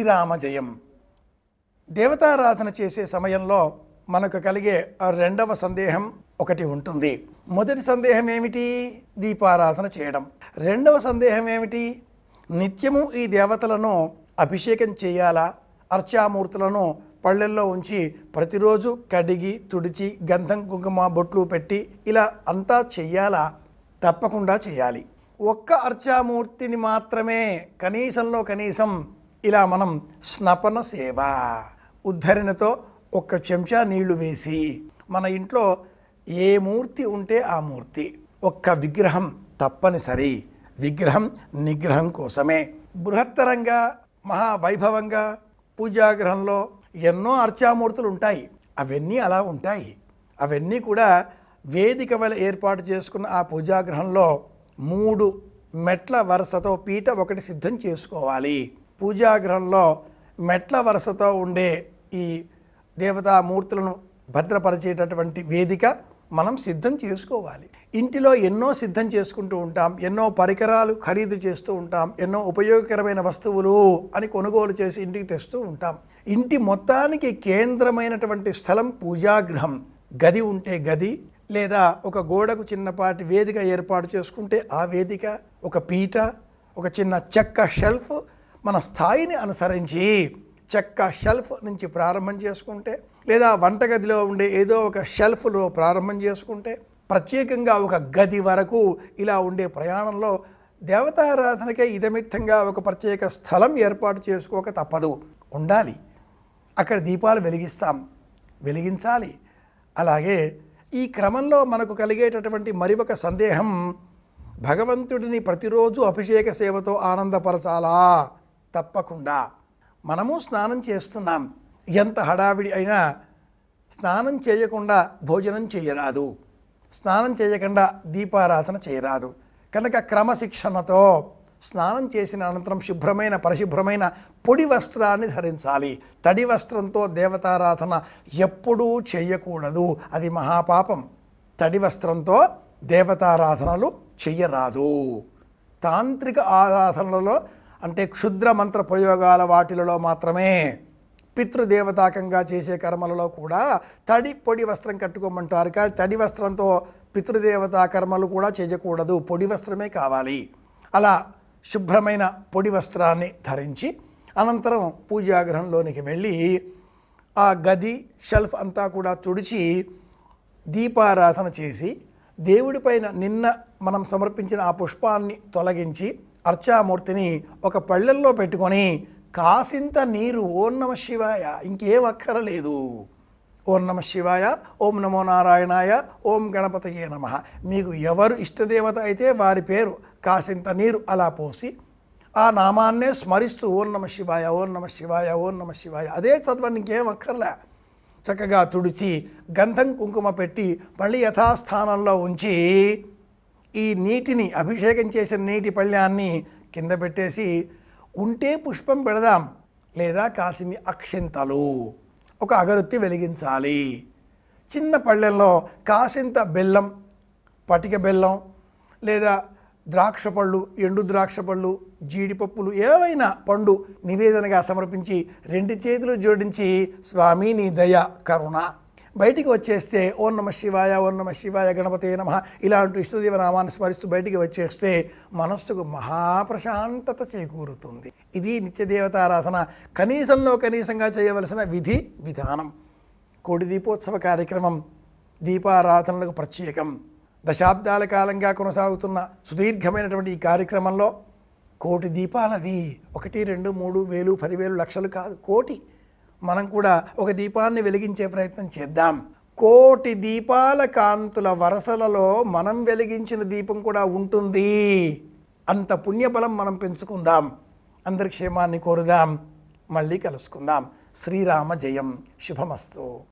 శ్రీరామ జయం. దేవతారాధన చేసే సమయంలో మనకు కలిగే రెండవ సందేహం ఒకటి ఉంటుంది. మొదటి సందేహం ఏమిటి? దీపారాధన చేయడం. రెండవ సందేహం ఏమిటి? నిత్యము ఈ దేవతలను అభిషేకం చేయాలా? అర్చామూర్తులను పళ్ళెల్లో ఉంచి ప్రతిరోజు కడిగి తుడిచి గంధం కుంకుమ బొట్లు పెట్టి ఇలా అంతా చెయ్యాలా? తప్పకుండా చేయాలి. ఒక్క అర్చామూర్తిని మాత్రమే కనీసంలో కనీసం ఇలా మనం స్నపన సేవ ఉద్ధరణతో ఒక్క చెంచా నీళ్లు వేసి మన ఇంట్లో ఏ మూర్తి ఉంటే ఆ మూర్తి ఒక్క విగ్రహం తప్పనిసరి. విగ్రహం నిగ్రహం కోసమే. బృహత్తరంగా మహావైభవంగా పూజాగృహంలో ఎన్నో అర్చామూర్తులు ఉంటాయి. అవన్నీ అలా ఉంటాయి. అవన్నీ కూడా వేదిక వల్ల ఏర్పాటు చేసుకున్న ఆ పూజాగృహంలో 3 మెట్ల వరుసతో పీట ఒకటి సిద్ధం చేసుకోవాలి. పూజాగృహంలో మెట్ల వరుసతో ఉండే ఈ దేవతామూర్తులను భద్రపరిచేటటువంటి వేదిక మనం సిద్ధం చేసుకోవాలి. ఇంటిలో ఎన్నో సిద్ధం చేసుకుంటూ ఉంటాం. ఎన్నో పరికరాలు ఖరీదు చేస్తూ ఉంటాం. ఎన్నో ఉపయోగకరమైన వస్తువులు అని కొనుగోలు చేసి ఇంటికి తెస్తూ ఉంటాం. ఇంటి మొత్తానికి కేంద్రమైనటువంటి స్థలం పూజాగృహం. గది ఉంటే గది, లేదా ఒక గోడకు చిన్నపాటి వేదిక ఏర్పాటు చేసుకుంటే ఆ వేదిక, ఒక పీట, ఒక చిన్న చెక్క షెల్ఫ్, మన స్థాయిని అనుసరించి చెక్క షెల్ఫ్ నుంచి ప్రారంభం చేసుకుంటే, లేదా వంటగదిలో ఉండే ఏదో ఒక షెల్ఫ్లో ప్రారంభం చేసుకుంటే, ప్రత్యేకంగా ఒక గది వరకు ఇలా ఉండే ప్రయాణంలో దేవతారాధనకే ఇదమిత్తంగా ఒక ప్రత్యేక స్థలం ఏర్పాటు చేసుకోక తప్పదు. ఉండాలి. అక్కడ దీపాలు వెలిగించాలి. అలాగే ఈ క్రమంలో మనకు కలిగేటటువంటి మరి ఒక సందేహం, భగవంతుడిని ప్రతిరోజు అభిషేక సేవతో ఆనందపరచాలా? తప్పకుండా. మనము స్నానం చేస్తున్నాం. ఎంత హడావిడి అయినా స్నానం చేయకుండా భోజనం చేయరాదు. స్నానం చేయకుండా దీపారాధన చేయరాదు. కనుక క్రమశిక్షణతో స్నానం చేసిన అనంతరం శుభ్రమైన పరిశుభ్రమైన పొడి వస్త్రాన్ని ధరించాలి. తడి వస్త్రంతో దేవతారాధన ఎప్పుడూ చేయకూడదు. అది మహాపాపం. తడి వస్త్రంతో దేవతారాధనలు చెయ్యరాదు. తాంత్రిక ఆరాధనలలో అంటే క్షుద్ర మంత్ర ప్రయోగాల వాటిలలో మాత్రమే, పితృదేవతాకంగా చేసే కర్మలలో కూడా తడి పొడి వస్త్రం కట్టుకోమంటారు. కానీ తడి వస్త్రంతో పితృదేవతా కర్మలు కూడా చేయకూడదు. పొడి వస్త్రమే కావాలి. అలా శుభ్రమైన పొడి వస్త్రాన్ని ధరించి అనంతరం పూజాగృహంలోనికి వెళ్ళి ఆ గది షెల్ఫ్ అంతా కూడా తుడిచి దీపారాధన చేసి దేవుడిపైన నిన్న మనం సమర్పించిన ఆ పుష్పాన్ని తొలగించి అర్చామూర్తిని ఒక పళ్ళెల్లో పెట్టుకొని కాసింత నీరు ఓం నమ శివాయ, ఇంకేం అక్కరలేదు. ఓం నమ శివాయ, ఓం నమో నారాయణాయ, ఓం గణపతయే నమః. మీకు ఎవరు ఇష్టదేవత అయితే వారి పేరు కాసింత నీరు అలా పోసి ఆ నామాన్నే స్మరిస్తూ ఓం నమ శివాయ, ఓం నమ శివాయ, ఓం నమ శివాయ అదే చదవండి, ఇంకేం అక్కర్లే. చక్కగా తుడిచి గంధం కుంకుమ పెట్టి మళ్ళీ యథాస్థానంలో ఉంచి ఈ నీటిని, అభిషేకం చేసిన నీటి పళ్ళాన్ని కింద పెట్టేసి ఉంటే పుష్పం పెడదాం, లేదా కాసిన్ని అక్షింతలు, ఒక అగరొత్తి వెలిగించాలి. చిన్న పళ్ళెంలో కాసింత బెల్లం, పటిక బెల్లం, లేదా ద్రాక్ష పళ్ళు, ఎండు ద్రాక్ష పళ్ళు, జీడిపప్పులు, ఏవైనా పండు నివేదనగా సమర్పించి 2 చేతులు జోడించి స్వామి నీ దయ కరుణ, బయటికి వచ్చేస్తే ఓం నమ శివాయ, ఓం నమ శివాయ గణపతే నమః ఇలాంటి ఇష్టదేవ నామాన్ని స్మరిస్తూ బయటికి వచ్చేస్తే మనస్సుకు మహాప్రశాంతత చేకూరుతుంది. ఇది నిత్యదేవతారాధన కనీసంలో కనీసంగా చేయవలసిన విధి విధానం. కోడి దీపోత్సవ కార్యక్రమం దీపారాధనలకు ప్రత్యేకం. దశాబ్దాల కాలంగా కొనసాగుతున్న సుదీర్ఘమైనటువంటి ఈ కార్యక్రమంలో 1,000 దీపాలది. 1, 2, 3 వేలు, 10,000, లక్షలు కాదు, 1,000. మనం కూడా ఒక దీపాన్ని వెలిగించే ప్రయత్నం చేద్దాం. 1,000 దీపాల కాంతుల వరసలలో మనం వెలిగించిన దీపం కూడా ఉంటుంది. అంత పుణ్యబలం మనం పెంచుకుందాం. అందరి క్షేమాన్ని కోరుదాం. మళ్ళీ కలుసుకుందాం. శ్రీరామ జయం. శుభమస్తు.